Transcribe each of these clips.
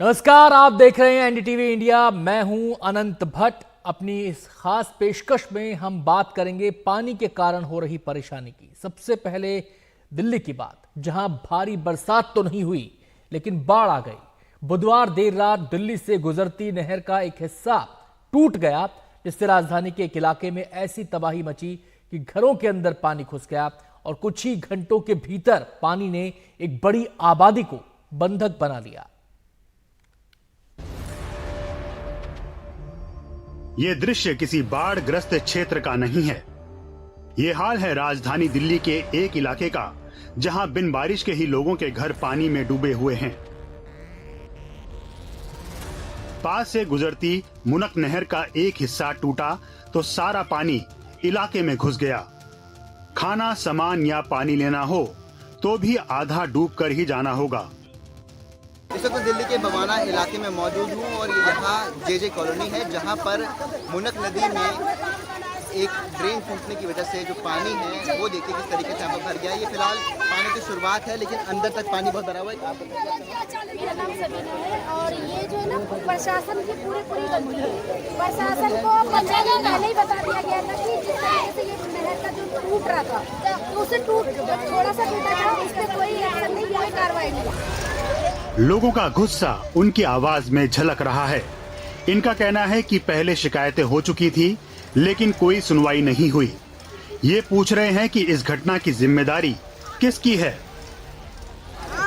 नमस्कार, आप देख रहे हैं एनडीटीवी इंडिया। मैं हूं अनंत भट्ट। अपनी इस खास पेशकश में हम बात करेंगे पानी के कारण हो रही परेशानी की। सबसे पहले दिल्ली की बात, जहां भारी बरसात तो नहीं हुई लेकिन बाढ़ आ गई। बुधवार देर रात दिल्ली से गुजरती नहर का एक हिस्सा टूट गया, जिससे राजधानी के एक इलाके में ऐसी तबाही मची कि घरों के अंदर पानी घुस गया और कुछ ही घंटों के भीतर पानी ने एक बड़ी आबादी को बंधक बना लिया। ये दृश्य किसी बाढ़ ग्रस्त क्षेत्र का नहीं है। ये हाल है राजधानी दिल्ली के एक इलाके का, जहां बिन बारिश के ही लोगों के घर पानी में डूबे हुए हैं। पास से गुजरती मुनक नहर का एक हिस्सा टूटा तो सारा पानी इलाके में घुस गया। खाना, सामान या पानी लेना हो तो भी आधा डूब कर ही जाना होगा। इस वक्त दिल्ली के बवाना इलाके में मौजूद हूँ और यहाँ जे कॉलोनी है, जहाँ पर मुनक नदी में एक ड्रेन फूटने की वजह से जो पानी है वो देखिए किस तरीके से यहाँ पर भर गया। ये फिलहाल पानी की शुरुआत है, लेकिन अंदर तक पानी बहुत भरा हुआ है। और ये जो है ना प्रशासन की पूरी गलती है। प्रशासन को 15 दिन पहले ही बता दिया गया था कि जिस तरीके से ये नहर का जो टूट रहा था तो उसे थोड़ा सा टूटा था, उस पर कोई एक्शन नहीं, कोई कार्रवाई नहीं। लोगों का गुस्सा उनकी आवाज में झलक रहा है। इनका कहना है कि पहले शिकायतें हो चुकी थी लेकिन कोई सुनवाई नहीं हुई। ये पूछ रहे हैं कि इस घटना की जिम्मेदारी किसकी है।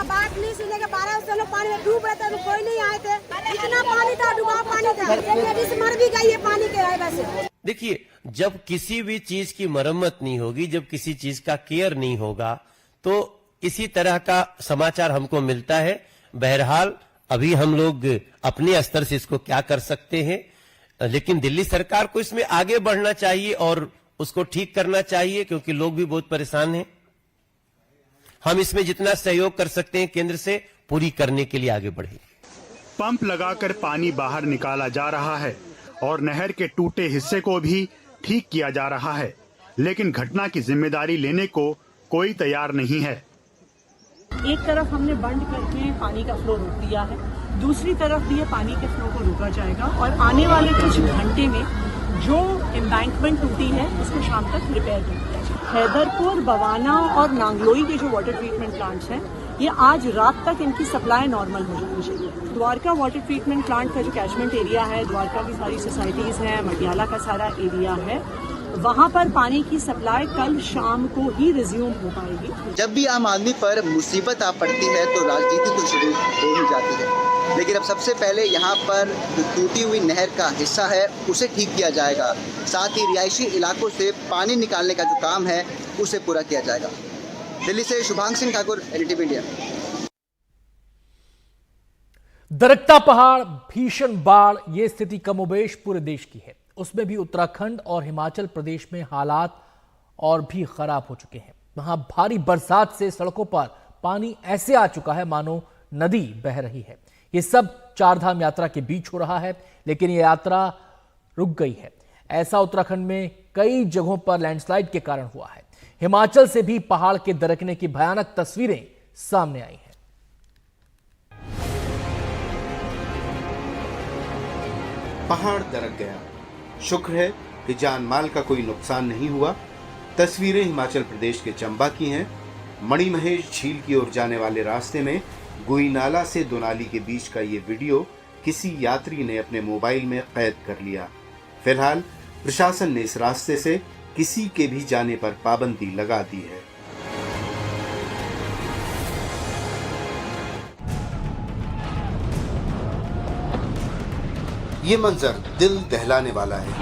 बात नहीं सुनेगा। 12 सालों पानी में डूब रहे थे, कोई नहीं आए थे। इतना पानी था, डूबा पानी था, लेडीज मर भी गई है पानी के वजह से। देखिए, जब किसी भी चीज की मरम्मत नहीं होगी, जब किसी चीज का केयर नहीं होगा, तो इसी तरह का समाचार हमको मिलता है। बहरहाल अभी हम लोग अपने स्तर से इसको क्या कर सकते हैं, लेकिन दिल्ली सरकार को इसमें आगे बढ़ना चाहिए और उसको ठीक करना चाहिए, क्योंकि लोग भी बहुत परेशान हैं। हम इसमें जितना सहयोग कर सकते हैं केंद्र से पूरी करने के लिए आगे बढ़े। पंप लगाकर पानी बाहर निकाला जा रहा है और नहर के टूटे हिस्से को भी ठीक किया जा रहा है, लेकिन घटना की जिम्मेदारी लेने को कोई तैयार नहीं है। एक तरफ हमने बंद करके पानी का फ्लो रोक दिया है, दूसरी तरफ भी ये पानी के फ्लो को रोका जाएगा और आने वाले कुछ घंटे में जो एम्बैंकमेंट टूटी है उसको शाम तक रिपेयर कर दिया जाएगा। हैदरपुर, बवाना और नांगलोई के जो वाटर ट्रीटमेंट प्लांट्स हैं, ये आज रात तक इनकी सप्लाई नॉर्मल हो जानी चाहिए। द्वारका वाटर ट्रीटमेंट प्लांट का जो कैचमेंट एरिया है, द्वारका की सारी सोसाइटीज हैं, मटियाला का सारा एरिया है, वहाँ पर पानी की सप्लाई कल शाम को ही रिज्यूम हो पाएगी। जब भी आम आदमी पर मुसीबत आ पड़ती है तो राजनीति तो शुरू हो ही जाती है, लेकिन अब सबसे पहले यहाँ पर जो टूटी हुई नहर का हिस्सा है उसे ठीक किया जाएगा। साथ ही रिहायशी इलाकों से पानी निकालने का जो काम है उसे पूरा किया जाएगा। दिल्ली से शुभांग सिंह ठाकुर, एनडीटीवी इंडिया। दरकता पहाड़, भीषण बाढ़, ये स्थिति कमोबेश पूरे देश की है। उसमें भी उत्तराखंड और हिमाचल प्रदेश में हालात और भी खराब हो चुके हैं। वहां भारी बरसात से सड़कों पर पानी ऐसे आ चुका है मानो नदी बह रही है। ये सब चारधाम यात्रा के बीच हो रहा है, लेकिन ये यात्रा रुक गई है। ऐसा उत्तराखंड में कई जगहों पर लैंडस्लाइड के कारण हुआ है। हिमाचल से भी पहाड़ के दरकने की भयानक तस्वीरें सामने आई हैं। पहाड़ दरक गया। शुक्र है कि जान माल का कोई नुकसान नहीं हुआ। तस्वीरें हिमाचल प्रदेश के चंबा की हैं। मणिमहेश झील की ओर जाने वाले रास्ते में गुईनाला से दोनाली के बीच का ये वीडियो किसी यात्री ने अपने मोबाइल में कैद कर लिया। फिलहाल प्रशासन ने इस रास्ते से किसी के भी जाने पर पाबंदी लगा दी है। ये मंजर दिल दहलाने वाला है,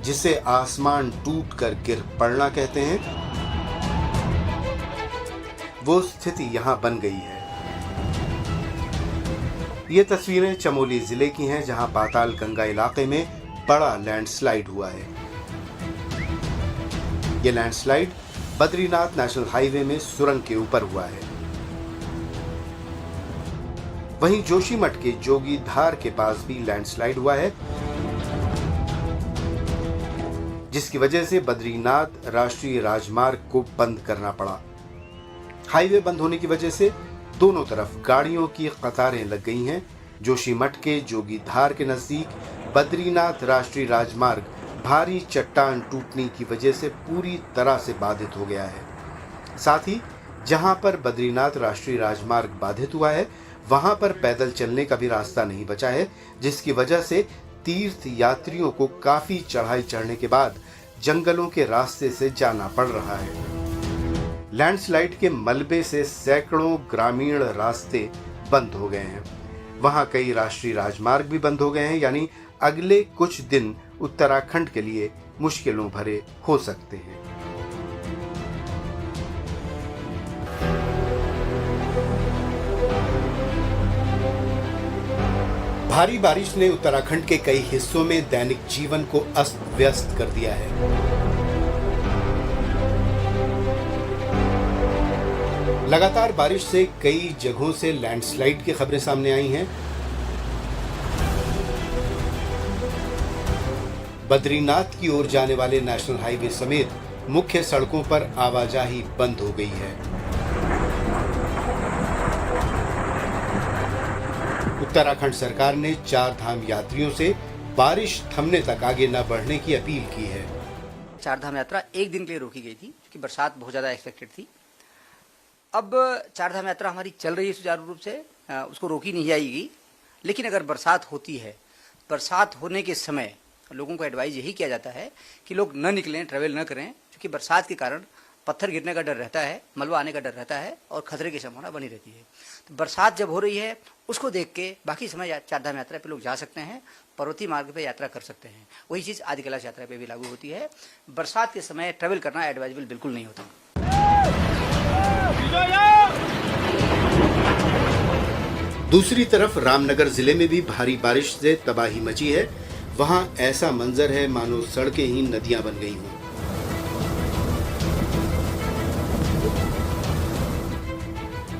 जिसे आसमान टूट कर गिर पड़ना कहते हैं। वो स्थिति यहां बन गई है। ये तस्वीरें चमोली जिले की हैं, जहां पाताल गंगा इलाके में बड़ा लैंडस्लाइड हुआ है। ये लैंडस्लाइड बद्रीनाथ नेशनल हाईवे में सुरंग के ऊपर हुआ है। वहीं जोशीमठ के जोगीधार के पास भी लैंडस्लाइड हुआ है, जिसकी वजह से बद्रीनाथ राष्ट्रीय राजमार्ग को बंद करना पड़ा। हाईवे बंद होने की वजह से दोनों तरफ गाड़ियों की कतारें लग गई हैं। जोशीमठ के जोगीधार के नजदीक बद्रीनाथ राष्ट्रीय राजमार्ग भारी चट्टान टूटने की वजह से पूरी तरह से बाधित हो गया है। साथ ही जहां पर बद्रीनाथ राष्ट्रीय राजमार्ग बाधित हुआ है वहां पर पैदल चलने का भी रास्ता नहीं बचा है, जिसकी वजह से तीर्थ यात्रियों को काफी चढ़ाई चढ़ने के बाद जंगलों के रास्ते से जाना पड़ रहा है। लैंडस्लाइड के मलबे से सैकड़ों ग्रामीण रास्ते बंद हो गए हैं। वहां कई राष्ट्रीय राजमार्ग भी बंद हो गए हैं, यानी अगले कुछ दिन उत्तराखंड के लिए मुश्किलों भरे हो सकते हैं। भारी बारिश ने उत्तराखंड के कई हिस्सों में दैनिक जीवन को अस्त व्यस्त कर दिया है। लगातार बारिश से कई जगहों से लैंडस्लाइड की खबरें सामने आई हैं। बद्रीनाथ की ओर जाने वाले नेशनल हाईवे समेत मुख्य सड़कों पर आवाजाही बंद हो गई है। उत्तराखंड सरकार ने 4 धाम यात्रियों से बारिश थमने तक आगे न बढ़ने की अपील की है। 4 धाम यात्रा एक दिन के लिए रोकी गई थी क्योंकि बरसात बहुत ज्यादा एक्सपेक्टेड थी। अब 4 धाम यात्रा हमारी चल रही है सुचारू रूप से, उसको रोकी नहीं जाएगी। लेकिन अगर बरसात होती है, बरसात होने के समय लोगों को एडवाइज यही किया जाता है कि लोग न निकलें, ट्रैवल न करें, क्योंकि बरसात के कारण पत्थर गिरने का डर रहता है, मलबा आने का डर रहता है और खतरे की संभावना बनी रहती है। तो बरसात जब हो रही है उसको देख के बाकी समय 4 धाम यात्रा पे लोग जा सकते हैं, पर्वतीय मार्ग पे यात्रा कर सकते हैं। वही चीज़ आदि कैलाश यात्रा पे भी लागू होती है। बरसात के समय ट्रैवल करना एडवाइजेबल बिल्कुल नहीं होता। दूसरी तरफ रामनगर जिले में भी भारी बारिश से तबाही मची है। वहां ऐसा मंजर है मानो सड़कें ही नदियां बन गई हों।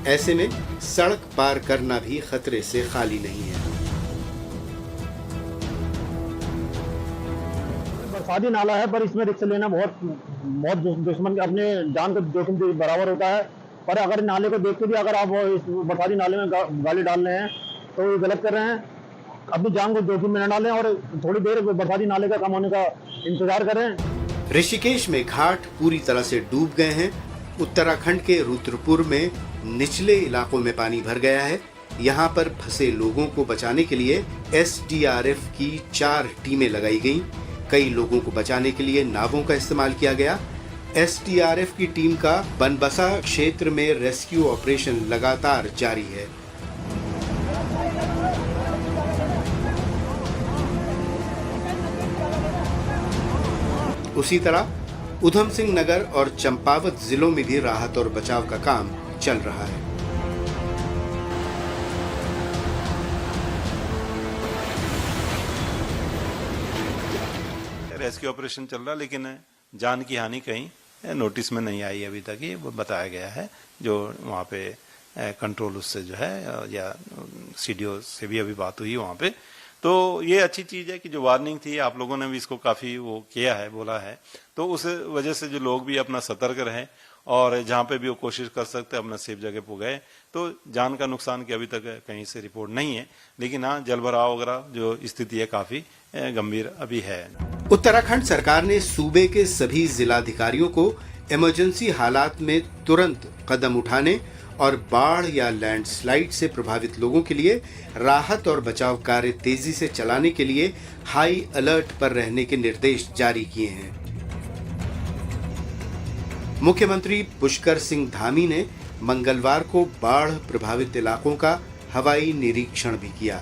ऐसे में सड़क पार करना भी खतरे से खाली नहीं है। बरसाती नाला है पर इसमें रिक्शा लेना बहुत दुश्मन के अपने जान का जोखिम के बराबर होता है। पर अगर नाले को देख के भी अगर आप इस बरसाती नाले में गाड़ी डाल रहे हैं तो ये गलत कर रहे हैं। अपनी जान को जोखिम में न डालें और थोड़ी देर बरसाती नाले का कम होने का इंतजार करें। ऋषिकेश में घाट पूरी तरह से डूब गए हैं। उत्तराखंड के रुद्रपुर में निचले इलाकों में पानी भर गया है। यहाँ पर फंसे लोगों को बचाने के लिए SDRF की 4 टीमें लगाई गईं। कई लोगों को बचाने के लिए नावों का इस्तेमाल किया गया। SDRF की टीम का बनबसा क्षेत्र में रेस्क्यू ऑपरेशन लगातार जारी है। उसी तरह उधम सिंह नगर और चंपावत जिलों में भी राहत और बचाव का काम चल रहा है। रेस्क्यू ऑपरेशन चल रहा है, लेकिन जान की हानि कहीं नोटिस में नहीं आई अभी तक। ये बताया गया है जो वहाँ पे कंट्रोल उससे जो है या CDO से भी अभी बात हुई वहाँ पे। तो ये अच्छी चीज है कि जो वार्निंग थी आप लोगों ने भी इसको काफी वो किया है, बोला है। तो उस वजह से जो लोग भी अपना सतर्क रहें और जहाँ पे भी वो कोशिश कर सकते हैं अपना सेफ जगह पर गए। तो जान का नुकसान की अभी तक कहीं से रिपोर्ट नहीं है, लेकिन हाँ जलभराव वगैरह जो स्थिति है काफी गंभीर अभी है। उत्तराखंड सरकार ने सूबे के सभी जिलाधिकारियों को इमरजेंसी हालात में तुरंत कदम उठाने और बाढ़ या लैंडस्लाइड से प्रभावित लोगों के लिए राहत और बचाव कार्य तेजी से चलाने के लिए हाई अलर्ट पर रहने के निर्देश जारी किए हैं। मुख्यमंत्री पुष्कर सिंह धामी ने मंगलवार को बाढ़ प्रभावित इलाकों का हवाई निरीक्षण भी किया।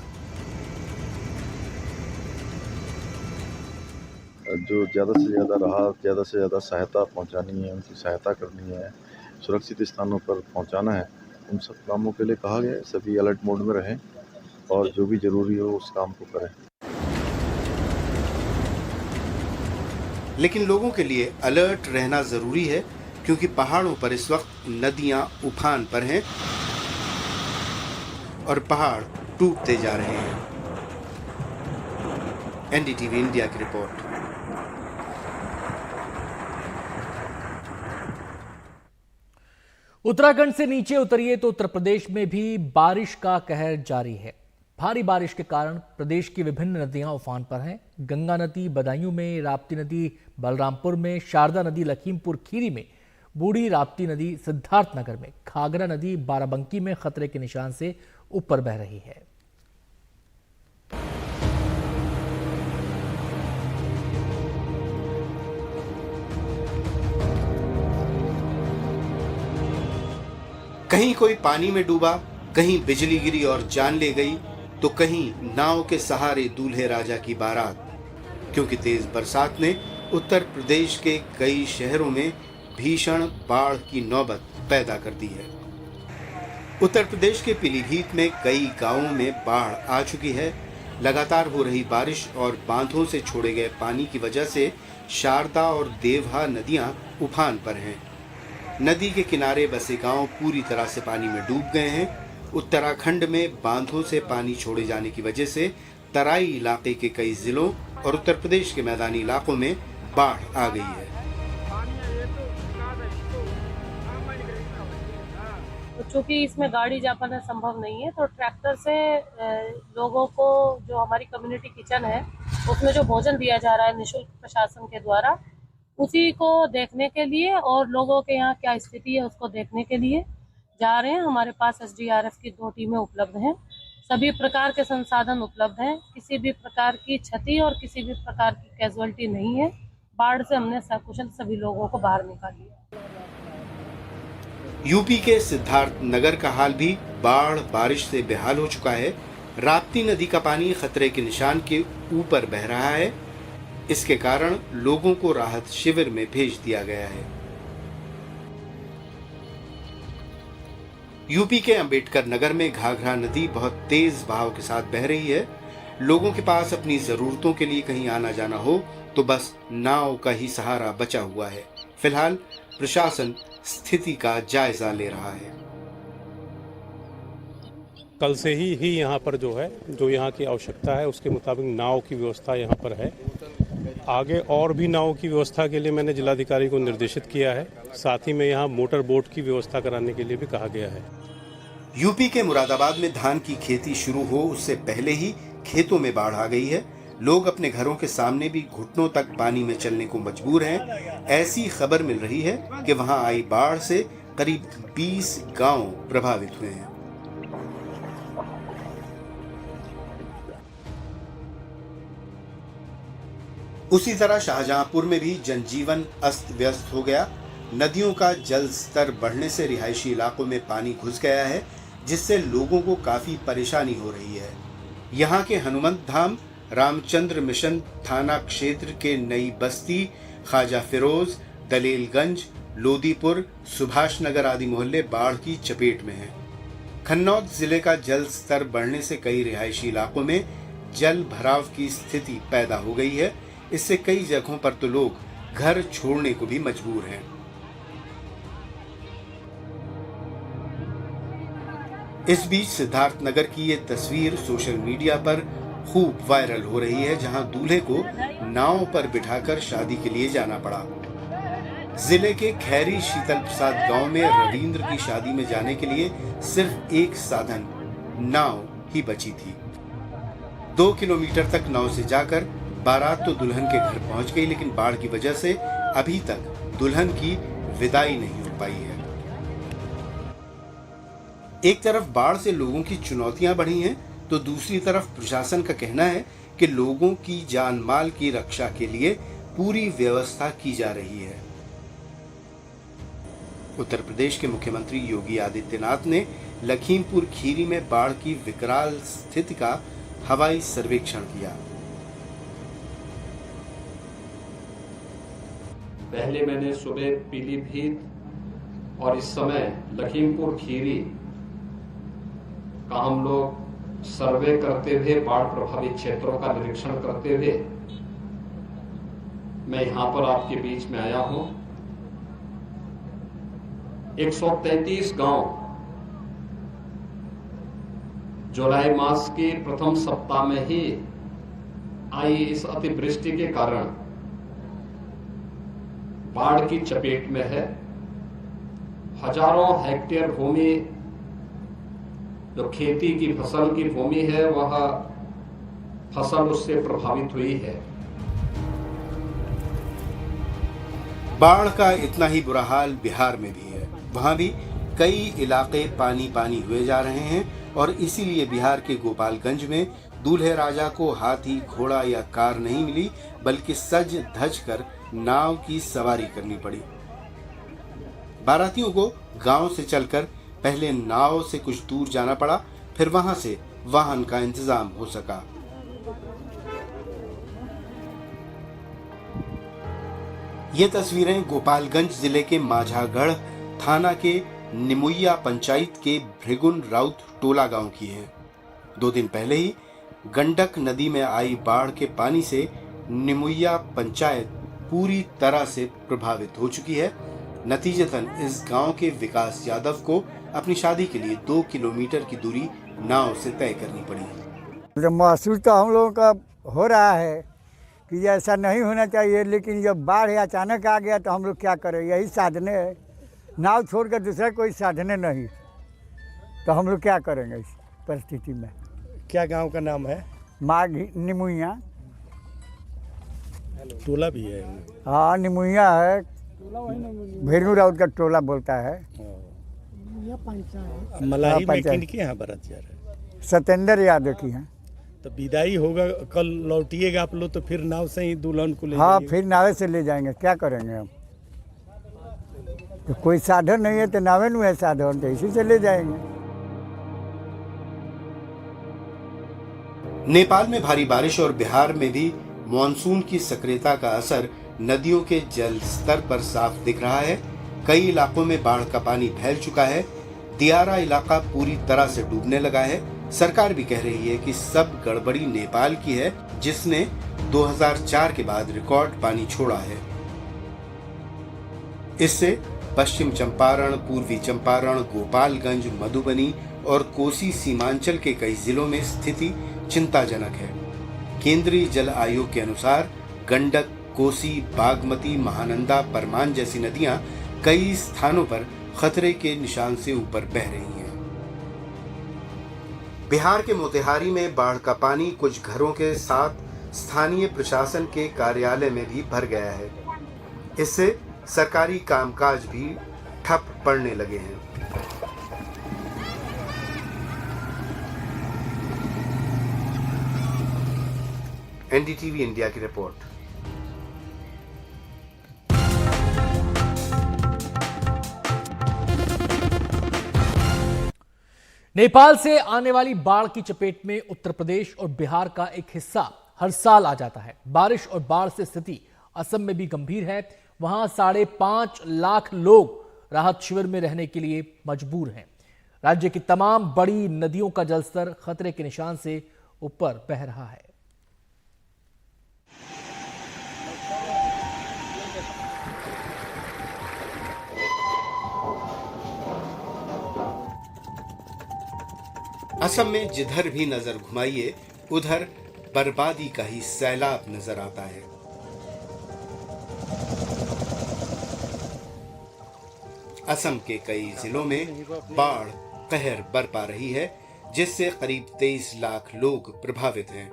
जो ज़्यादा से ज़्यादा राहत, ज़्यादा से ज़्यादा सहायता पहुंचानी है, उनकी सहायता करनी है, सुरक्षित स्थानों पर पहुंचाना है, उन सब कामों के लिए कहा गया है सभी अलर्ट मोड में रहें और जो भी जरूरी हो उस काम को करें। लेकिन लोगों के लिए अलर्ट रहना जरूरी है क्योंकि पहाड़ों पर इस वक्त नदियां उफान पर हैं और पहाड़ टूटते जा रहे हैं। NDTV इंडिया की रिपोर्ट। उत्तराखंड से नीचे उतरिए तो उत्तर प्रदेश में भी बारिश का कहर जारी है। भारी बारिश के कारण प्रदेश की विभिन्न नदियां उफान पर हैं। गंगा नदी बदायूं में, राप्ती नदी बलरामपुर में, शारदा नदी लखीमपुर खीरी में, बूढ़ी राप्ती नदी सिद्धार्थनगर में, घाघरा नदी बाराबंकी में खतरे के निशान से ऊपर बह रही है। कहीं कोई पानी में डूबा, कहीं बिजली गिरी और जान ले गई, तो कहीं नाव के सहारे दूल्हे राजा की बारात। क्योंकि तेज बरसात ने उत्तर प्रदेश के कई शहरों में भीषण बाढ़ की नौबत पैदा कर दी है। उत्तर प्रदेश के पीलीभीत में कई गांवों में बाढ़ आ चुकी है। लगातार हो रही बारिश और बांधों से छोड़े गए पानी की वजह से शारदा और देवहा नदियां उफान पर हैं। नदी के किनारे बसे गांव पूरी तरह से पानी में डूब गए हैं। उत्तराखंड में बांधों से पानी छोड़े जाने की वजह से तराई इलाके के कई जिलों और उत्तर प्रदेश के मैदानी इलाकों में बाढ़ आ गई है। चूंकि इसमें गाड़ी जा पाना संभव नहीं है, तो ट्रैक्टर से लोगों को, जो हमारी कम्युनिटी किचन है उसमें जो भोजन दिया जा रहा है निःशुल्क प्रशासन के द्वारा, उसी को देखने के लिए और लोगों के यहाँ क्या स्थिति है उसको देखने के लिए जा रहे हैं। हमारे पास SDRF की 2 टीमें उपलब्ध हैं। सभी प्रकार के संसाधन उपलब्ध हैं। किसी भी प्रकार की क्षति और किसी भी प्रकार की कैजुअलिटी नहीं है। बाढ़ से हमने सकुशल सभी लोगों को बाहर निकाल लिया। यूपी के सिद्धार्थनगर का हाल भी बाढ़ बारिश से बेहाल हो चुका है। राप्ती नदी का पानी खतरे के निशान के ऊपर बह रहा है। इसके कारण लोगों को राहत शिविर में भेज दिया गया है। यूपी के अंबेडकर नगर में घाघरा नदी बहुत तेज बहाव के साथ बह रही है। लोगों के पास अपनी जरूरतों के लिए कहीं आना जाना हो तो बस नाव का ही सहारा बचा हुआ है। फिलहाल प्रशासन स्थिति का जायजा ले रहा है। कल से ही यहाँ पर जो यहाँ की आवश्यकता है उसके मुताबिक नाव की व्यवस्था यहाँ पर है। आगे और भी नाव की व्यवस्था के लिए मैंने जिलाधिकारी को निर्देशित किया है। साथ ही में यहाँ मोटर बोट की व्यवस्था कराने के लिए भी कहा गया है। यूपी के मुरादाबाद में धान की खेती शुरू हो उससे पहले ही खेतों में बाढ़ आ गई है। लोग अपने घरों के सामने भी घुटनों तक पानी में चलने को मजबूर हैं। ऐसी खबर मिल रही है कि वहां आई बाढ़ से करीब 20 गांव प्रभावित हुए हैं। उसी तरह शाहजहांपुर में भी जनजीवन अस्त व्यस्त हो गया। नदियों का जल स्तर बढ़ने से रिहायशी इलाकों में पानी घुस गया है, जिससे लोगों को काफी परेशानी हो रही है। यहाँ के हनुमंत धाम, रामचंद्र मिशन थाना क्षेत्र के नई बस्ती, ख्वाजा फिरोज, दलेलगंज, लोदीपुर, सुभाष नगर आदि मोहल्ले बाढ़ की चपेट में हैं। खन्नौद जिले का जल स्तर बढ़ने से कई रिहायशी इलाकों में जल भराव की स्थिति पैदा हो गई है। इससे कई जगहों पर तो लोग घर छोड़ने को भी मजबूर हैं। इस बीच सिद्धार्थनगर की ये तस्वीर सोशल मीडिया पर खूब वायरल हो रही है, जहां दूल्हे को नाव पर बिठाकर शादी के लिए जाना पड़ा। जिले के खैरी शीतल प्रसाद गांव में रविंद्र की शादी में जाने के लिए सिर्फ एक साधन नाव ही बची थी। 2 किलोमीटर तक नाव से जाकर बारात तो दुल्हन के घर पहुंच गई, लेकिन बाढ़ की वजह से अभी तक दुल्हन की विदाई नहीं हो पाई है। एक तरफ बाढ़ से लोगों की चुनौतियां बढ़ी हैं, तो दूसरी तरफ प्रशासन का कहना है कि लोगों की जान माल की रक्षा के लिए पूरी व्यवस्था की जा रही है। उत्तर प्रदेश के मुख्यमंत्री योगी आदित्यनाथ ने लखीमपुर खीरी में बाढ़ की विकराल स्थिति का हवाई सर्वेक्षण किया। पहले मैंने सुबह पीलीभीत और इस समय लखीमपुर खीरी का हम लोग सर्वे करते हुए, बाढ़ प्रभावित क्षेत्रों का निरीक्षण करते हुए मैं यहां पर आपके बीच में आया हूं। 133 गांव जुलाई मास के प्रथम सप्ताह में ही आई इस अतिवृष्टि के कारण बाढ़ की चपेट में है। हजारों हेक्टेयर भूमि जो खेती की फसल की भूमि है वह फसल उससे प्रभावित हुई है। बाढ़ का इतना ही बुरा हाल बिहार में भी है। वहां भी कई इलाके पानी पानी हुए जा रहे हैं और इसीलिए बिहार के गोपालगंज में दूल्हे राजा को हाथी, घोड़ा या कार नहीं मिली, बल्कि सज धज कर नाव की सवारी करनी पड़ी। बारातियों को गांव से चलकर पहले नाव से कुछ दूर जाना पड़ा, फिर वहां से वाहन का इंतजाम हो सका। ये तस्वीरें गोपालगंज जिले के माझागढ़ थाना के निमुइया पंचायत के भृगुन राउत टोला गांव की हैं। 2 दिन पहले ही गंडक नदी में आई बाढ़ के पानी से निमुइया पंचायत पूरी तरह से प्रभावित हो चुकी है। नतीजतन इस गांव के विकास यादव को अपनी शादी के लिए 2 किलोमीटर की दूरी नाव से तय करनी पड़ी। महसूस तो हम लोगों का हो रहा है कि ऐसा नहीं होना चाहिए, लेकिन जब बाढ़ अचानक आ गया तो हम लोग क्या करें, यही साधने है, नाव छोड़कर दूसरा कोई साधने नहीं, तो हम लोग क्या करेंगे इस परिस्थिति में। क्या गांव का नाम है? माघ निमुइया टोला भी है। हाँ, निमुइया है, भेरू राउत का टोला बोलता है। मलाही में किनके यहाँ बारात जा रहे हैं? सत्येंद्र यादव की है। तो विदाई होगा, कल लौटिएगा आप लोग, तो फिर नाव से ही दुल्हन को ले? हाँ, फिर नावे से ले जाएंगे, क्या करेंगे हम, तो कोई साधन नहीं है, तो नावे नहीं है साधन, तो इसी से ले जाएंगे। नेपाल में भारी बारिश और बिहार में भी मॉनसून की सक्रियता का असर नदियों के जल स्तर पर साफ दिख रहा है। कई इलाकों में बाढ़ का पानी फैल चुका है। दियारा इलाका पूरी तरह से डूबने लगा है। सरकार भी कह रही है कि सब गड़बड़ी नेपाल की है, जिसने 2004 के बाद रिकॉर्ड पानी छोड़ा है। इससे पश्चिम चंपारण, पूर्वी चंपारण, गोपालगंज, मधुबनी और कोसी सीमांचल के कई जिलों में स्थिति चिंताजनक है। केंद्रीय जल आयोग के अनुसार गंडक, कोसी, बागमती, महानंदा, परमान जैसी नदियां कई स्थानों पर खतरे के निशान से ऊपर बह रही हैं। बिहार के मोतिहारी में बाढ़ का पानी कुछ घरों के साथ स्थानीय प्रशासन के कार्यालय में भी भर गया है। इससे सरकारी कामकाज भी ठप पड़ने लगे हैं। एनडीटीवी इंडिया की रिपोर्ट। नेपाल से आने वाली बाढ़ की चपेट में उत्तर प्रदेश और बिहार का एक हिस्सा हर साल आ जाता है। बारिश और बाढ़ से स्थिति असम में भी गंभीर है। वहां 5.5 लाख लोग राहत शिविर में रहने के लिए मजबूर हैं। राज्य की तमाम बड़ी नदियों का जलस्तर खतरे के निशान से ऊपर बह रहा है। असम में जिधर भी नजर घुमाइए उधर बर्बादी का ही सैलाब नजर आता है। असम के कई जिलों में बाढ़ कहर बरपा रही है, जिससे करीब 23 लाख लोग प्रभावित हैं।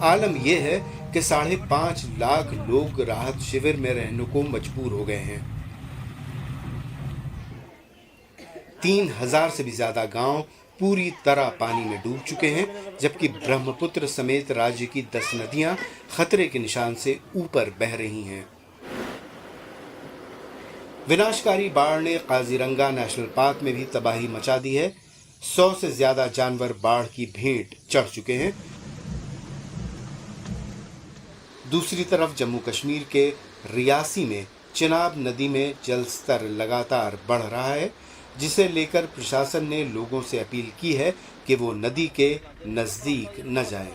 आलम यह है कि 5.5 लाख लोग राहत शिविर में रहने को मजबूर हो गए हैं। 3000 से भी ज्यादा गांव पूरी तरह पानी में डूब चुके हैं, जबकि ब्रह्मपुत्र समेत राज्य की 10 नदियां खतरे के निशान से ऊपर बह रही हैं। विनाशकारी बाढ़ ने काजीरंगा नेशनल पार्क में भी तबाही मचा दी है। 100 से ज्यादा जानवर बाढ़ की भेंट चढ़ चुके हैं। दूसरी तरफ जम्मू कश्मीर के रियासी में चिनाब नदी में जल स्तर लगातार बढ़ रहा है, जिसे लेकर प्रशासन ने लोगों से अपील की है कि वो नदी के नजदीक न जाएं।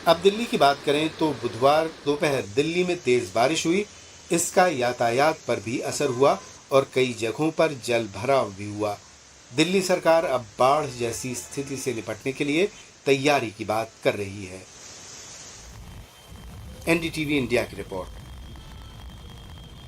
अब दिल्ली की बात करें तो बुधवार दोपहर दिल्ली में तेज बारिश हुई। इसका यातायात पर भी असर हुआ और कई जगहों पर जल भराव भी हुआ। दिल्ली सरकार अब बाढ़ जैसी स्थिति से निपटने के लिए तैयारी की बात कर रही है। एनडीटीवी इंडिया की रिपोर्ट।